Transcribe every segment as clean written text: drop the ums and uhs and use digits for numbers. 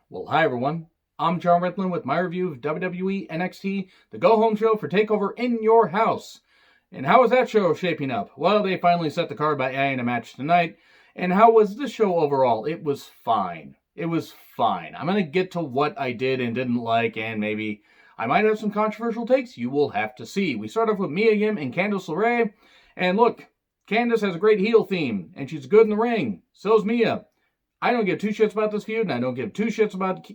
Well, hi everyone. I'm John Ritlin with my review of WWE NXT, the go-home show for Takeover in your house. And how is that show shaping up? Well, they finally set the card by adding a match tonight. And how was this show overall? It was fine. It was fine. I'm going to get to what I did and didn't like, and maybe I might have some controversial takes. You will have to see. We start off with Mia Yim and Candice LeRae. And look, Candice has a great heel theme, and she's good in the ring. So's Mia. I don't give two shits about this feud, and I don't give two shits about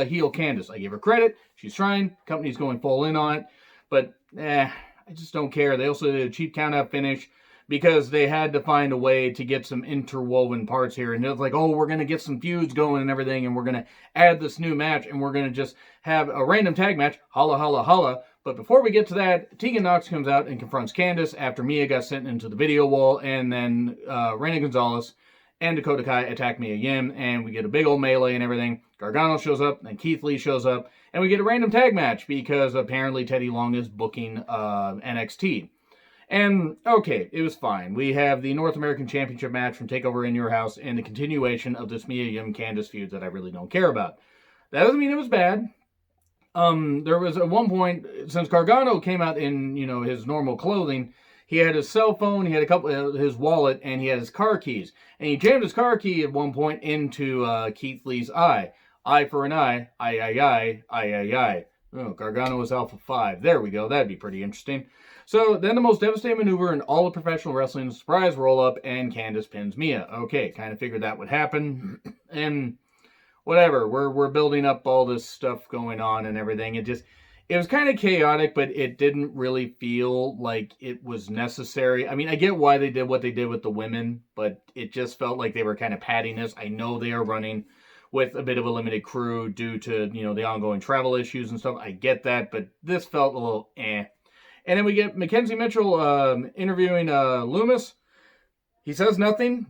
heel Candice. I give her credit. She's trying. Company's going full in on it. But, I just don't care. They also did a cheap count-out finish because they had to find a way to get some interwoven parts here. And it was like, oh, we're going to get some feuds going and everything, and we're going to add this new match, and we're going to just have a random tag match. Holla, holla, holla. But before we get to that, Tegan Nox comes out and confronts Candice after Mia got sent into the video wall, and then Reina Gonzalez and Dakota Kai attack Mia Yim, and we get a big old melee and everything. Gargano shows up, and Keith Lee shows up, and we get a random tag match because apparently Teddy Long is booking NXT. And, okay, it was fine. We have the North American Championship match from Takeover in Your House and the continuation of this Mia Yim-Candice feud that I really don't care about. That doesn't mean it was bad. There was at one point, since Gargano came out in, his normal clothing, he had his cell phone, he had his wallet, and he had his car keys. And he jammed his car key at one point into Keith Lee's eye. Eye for an eye. Eye. Oh, Gargano is Alpha 5. There we go. That'd be pretty interesting. So then the most devastating maneuver in all of professional wrestling, surprise roll-up, and Candice pins Mia. Okay, kind of figured that would happen. And whatever, we're building up all this stuff going on and everything. It was kind of chaotic, but it didn't really feel like it was necessary. I mean, I get why they did what they did with the women, but it just felt like they were kind of padding this. I know they are running with a bit of a limited crew due to, the ongoing travel issues and stuff. I get that, but this felt a little eh. And then we get Mckenzie Mitchell interviewing Loomis. He says nothing,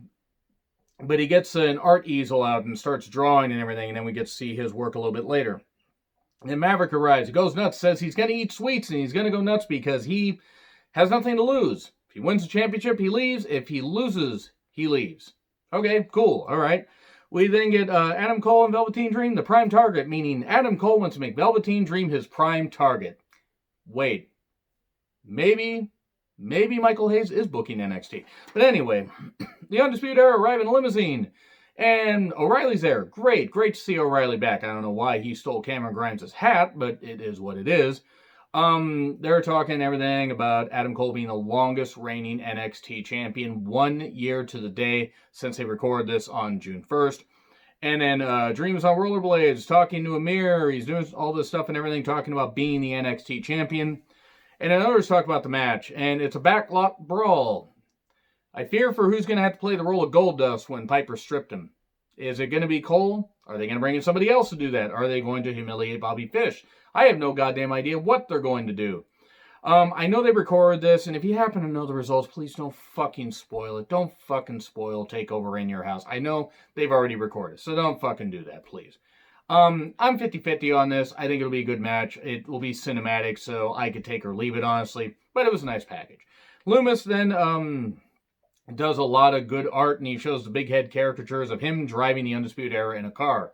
but he gets an art easel out and starts drawing and everything, and then we get to see his work a little bit later. And Maverick arrives. He goes nuts, says he's going to eat sweets, and he's going to go nuts because he has nothing to lose. If he wins the championship, he leaves. If he loses, he leaves. Okay, cool. All right. We then get Adam Cole and Velveteen Dream, the prime target, meaning Adam Cole wants to make Velveteen Dream his prime target. Wait. Maybe Michael Hayes is booking NXT. But anyway, the Undisputed Era arrive in a limousine. And O'Reilly's there. Great to see O'Reilly back. I don't know why he stole Cameron Grimes' hat, but it is what it is. They're talking everything about Adam Cole being the longest reigning NXT champion, 1 year to the day since they recorded this on June 1st. And then Dream's on rollerblades, talking to a mirror. He's doing all this stuff and everything, talking about being the NXT champion. And then others talk about the match, and it's a backlot brawl. I fear for who's going to have to play the role of Goldust when Piper stripped him. Is it going to be Cole? Are they going to bring in somebody else to do that? Are they going to humiliate Bobby Fish? I have no goddamn idea what they're going to do. I know they recorded this, and if you happen to know the results, please don't fucking spoil it. Don't fucking spoil Takeover in Your House. I know they've already recorded, so don't fucking do that, please. I'm 50-50 on this. I think it'll be a good match. It will be cinematic, so I could take or leave it, honestly. But it was a nice package. Loomis then does a lot of good art, and he shows the big head caricatures of him driving the Undisputed Era in a car.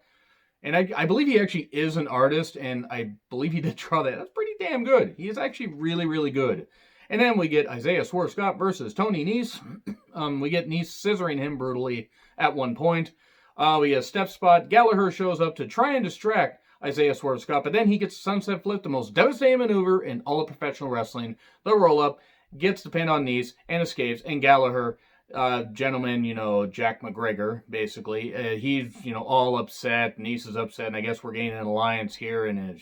And I believe he actually is an artist, and I believe he did draw that. That's pretty damn good. He is actually really, really good. And then we get Isaiah Swerve Scott versus Tony Nese. We get Nese scissoring him brutally at one point. We get a step spot. Gallagher shows up to try and distract Isaiah Swerve Scott, but then he gets a sunset flip, the most devastating maneuver in all of professional wrestling. The roll-up, gets the pin on Nese, and escapes. And Gallagher, gentleman, Jack McGregor, basically, he's, all upset. Nese is upset, and I guess we're getting an alliance here, and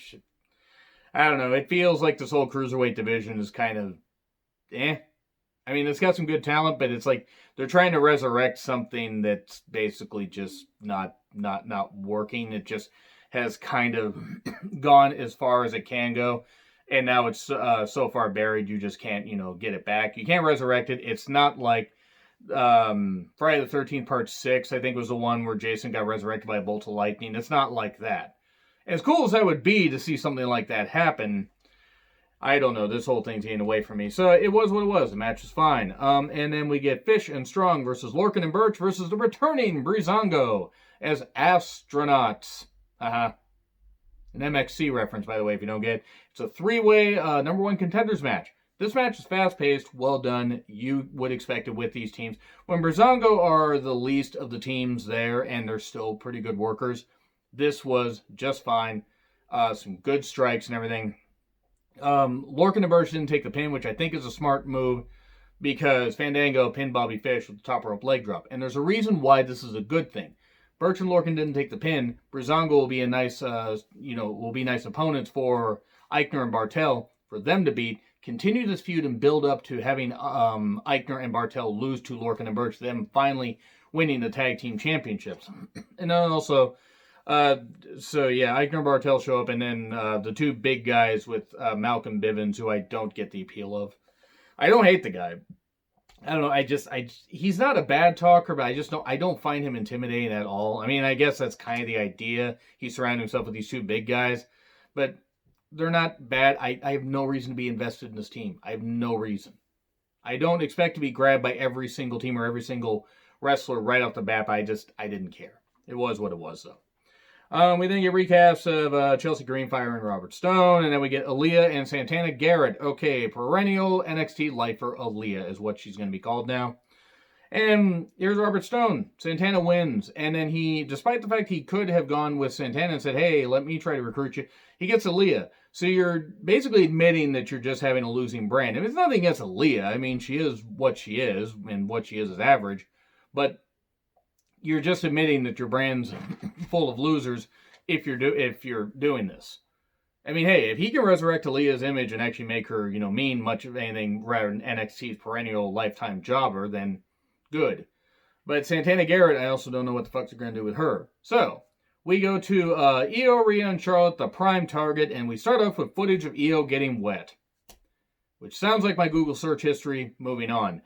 I don't know. It feels like this whole cruiserweight division is kind of, I mean, it's got some good talent, but it's like they're trying to resurrect something that's basically just not working. It just has kind of gone as far as it can go, and now it's so far buried you just can't, get it back. You can't resurrect it. It's not like Friday the 13th Part 6, I think, was the one where Jason got resurrected by a bolt of lightning. It's not like that. As cool as that would be to see something like that happen, I don't know. This whole thing's getting away from me. So it was what it was. The match was fine. And then we get Fish and Strong versus Lorcan and Birch versus the returning Breezango as astronauts. Haha. An MXC reference, by the way, if you don't get it. It's a three-way number one contenders match. This match is fast-paced, well done. You would expect it with these teams. When Brazongo are the least of the teams there, and they're still pretty good workers, this was just fine. Some good strikes and everything. Lorcan and Burch didn't take the pin, which I think is a smart move, because Fandango pinned Bobby Fish with the top rope leg drop. And there's a reason why this is a good thing. Burch and Lorcan didn't take the pin. Brazongo will be a nice, will be nice opponents for Eichner and Bartel for them to beat. Continue this feud and build up to having Eichner and Bartel lose to Lorcan and Burch, them finally winning the tag team championships. And then also, Eichner and Bartel show up, and then the two big guys with Malcolm Bivens, who I don't get the appeal of. I don't hate the guy. I don't know. He's not a bad talker, but I don't find him intimidating at all. I mean, I guess that's kind of the idea. He surrounded himself with these two big guys, but they're not bad. I have no reason to be invested in this team. I have no reason. I don't expect to be grabbed by every single team or every single wrestler right off the bat. I didn't care. It was what it was, though. We then get recaps of Chelsea Greenfire and Robert Stone, and then we get Aaliyah and Santana Garrett. Okay, perennial NXT lifer Aaliyah is what she's going to be called now. And here's Robert Stone. Santana wins, and then he, despite the fact he could have gone with Santana and said, hey, let me try to recruit you, he gets Aaliyah. So you're basically admitting that you're just having a losing brand. I mean, it's nothing against Aaliyah. I mean, she is what she is, and what she is average. But you're just admitting that your brand's full of losers if you're doing this. I mean, hey, if he can resurrect Aaliyah's image and actually make her, mean much of anything rather than NXT's perennial lifetime jobber, then good. But Santana Garrett, I also don't know what the fuck they're going to do with her. So, we go to Io, Rhea, and Charlotte, the prime target, and we start off with footage of Io getting wet. Which sounds like my Google search history. Moving on.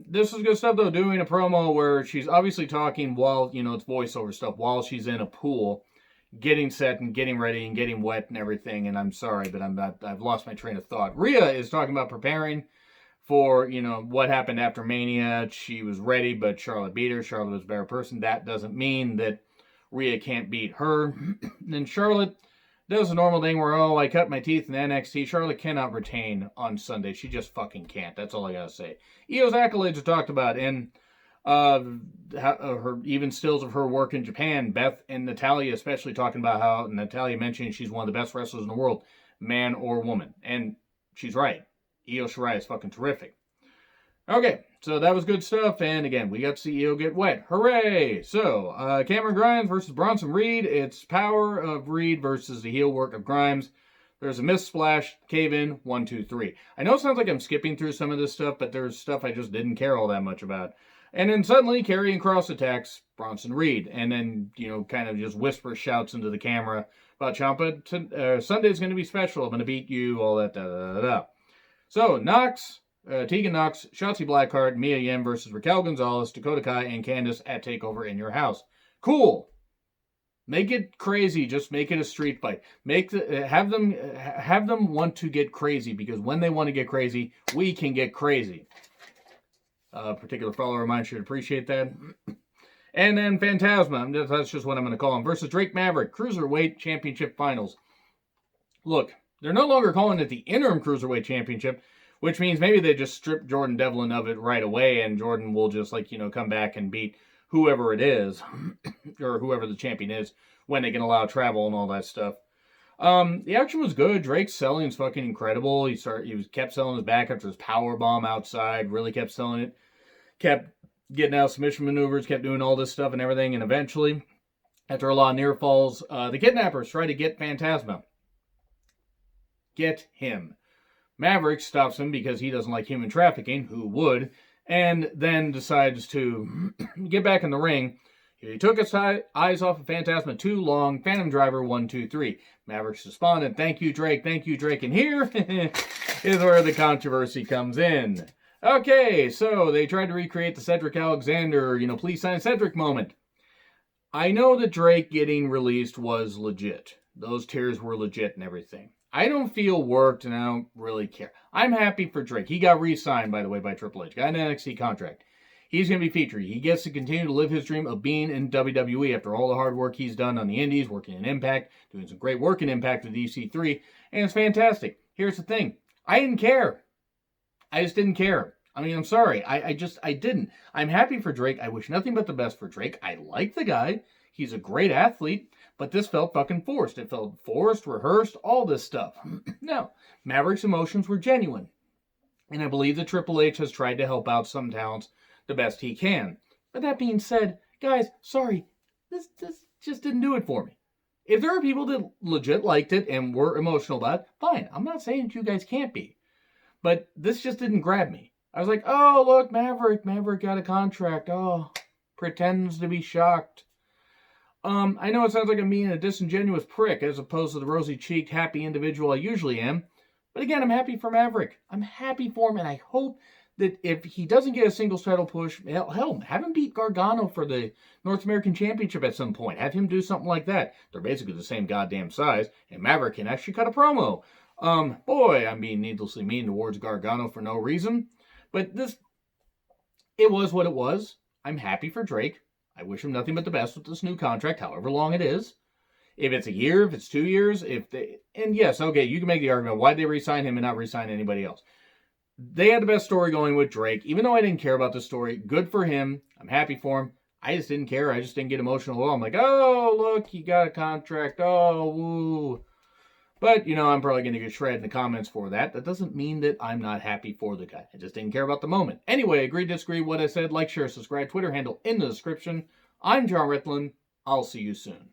This is good stuff, though, doing a promo where she's obviously talking while, it's voiceover stuff, while she's in a pool, getting set and getting ready and getting wet and everything, and I'm sorry, but I've lost my train of thought. Rhea is talking about preparing for, what happened after Mania. She was ready, but Charlotte beat her. Charlotte was a better person. That doesn't mean that Rhea can't beat her. And Charlotte does the normal thing where, I cut my teeth in NXT. Charlotte cannot retain on Sunday. She just fucking can't. That's all I gotta say. Io's accolades are talked about, and her even stills of her work in Japan. Beth and Natalya especially talking about how Natalya mentioned she's one of the best wrestlers in the world, man or woman. And she's right. Io Shirai is fucking terrific. Okay, so that was good stuff, and again, we got to see Io get wet. Hooray! So, Cameron Grimes versus Bronson Reed. It's power of Reed versus the heel work of Grimes. There's a mist splash, cave-in, 1, 2, 3. I know it sounds like I'm skipping through some of this stuff, but there's stuff I just didn't care all that much about. And then suddenly, Karrion Kross attacks Bronson Reed, and then, kind of just whisper shouts into the camera about Ciampa, Sunday's going to be special, I'm going to beat you, all that, da-da-da-da. So, Tegan Knox, Shotzi Blackheart, Mia Yim versus Raquel Gonzalez, Dakota Kai, and Candice at TakeOver in your house. Cool. Make it crazy. Just make it a street fight. Have them want to get crazy, because when they want to get crazy, we can get crazy. A particular follower of mine should appreciate that. And then Phantasma, that's just what I'm going to call him, versus Drake Maverick, Cruiserweight Championship Finals. Look, they're no longer calling it the Interim Cruiserweight Championship, which means maybe they just strip Jordan Devlin of it right away, and Jordan will just, come back and beat whoever it is, or whoever the champion is, when they can allow travel and all that stuff. The action was good. Drake's selling is fucking incredible. He kept selling his back after his power bomb outside, really kept selling it, kept getting out submission maneuvers, kept doing all this stuff and everything, and eventually, after a lot of near falls, the kidnappers try to get Phantasma. Get him. Maverick stops him because he doesn't like human trafficking, who would, and then decides to get back in the ring. He took his eyes off of Phantasma too long. Phantom Driver, 1, 2, 3. Maverick's responded, thank you, Drake, and here is where the controversy comes in. Okay, so they tried to recreate the Cedric Alexander, please sign Cedric moment. I know that Drake getting released was legit. Those tears were legit and everything. I don't feel worked, and I don't really care. I'm happy for Drake. He got re-signed, by the way, by Triple H. Got an NXT contract. he's going to be featured. He gets to continue to live his dream of being in WWE after all the hard work he's done on the indies, working in Impact, doing some great work in Impact with EC3, and it's fantastic. Here's the thing. I didn't care. I just didn't care. I mean, I'm sorry. I didn't. I'm happy for Drake. I wish nothing but the best for Drake. I like the guy. He's a great athlete, but this felt fucking forced. It felt forced, rehearsed, all this stuff. No, Maverick's emotions were genuine. And I believe that Triple H has tried to help out some talents the best he can. But that being said, guys, sorry, this just didn't do it for me. If there are people that legit liked it and were emotional about it, fine. I'm not saying that you guys can't be. But this just didn't grab me. I was like, oh, look, Maverick got a contract. Oh, pretends to be shocked. I know it sounds like I'm being a disingenuous prick as opposed to the rosy-cheeked, happy individual I usually am. But again, I'm happy for Maverick. I'm happy for him, and I hope that if he doesn't get a singles title push, hell, have him beat Gargano for the North American Championship at some point. Have him do something like that. They're basically the same goddamn size, and Maverick can actually cut a promo. Boy, I'm being needlessly mean towards Gargano for no reason. But it was what it was. I'm happy for Drake. I wish him nothing but the best with this new contract, however long it is. If it's a year, if it's 2 years, and yes, okay, you can make the argument, why'd they re-sign him and not re-sign anybody else? They had the best story going with Drake. Even though I didn't care about the story, good for him. I'm happy for him. I just didn't care. I just didn't get emotional at all. I'm like, oh, look, he got a contract. Oh, woo. But, I'm probably going to get shredded in the comments for that. That doesn't mean that I'm not happy for the guy. I just didn't care about the moment. Anyway, agree, disagree, what I said, like, share, subscribe, Twitter handle in the description. I'm John Ritlin. I'll see you soon.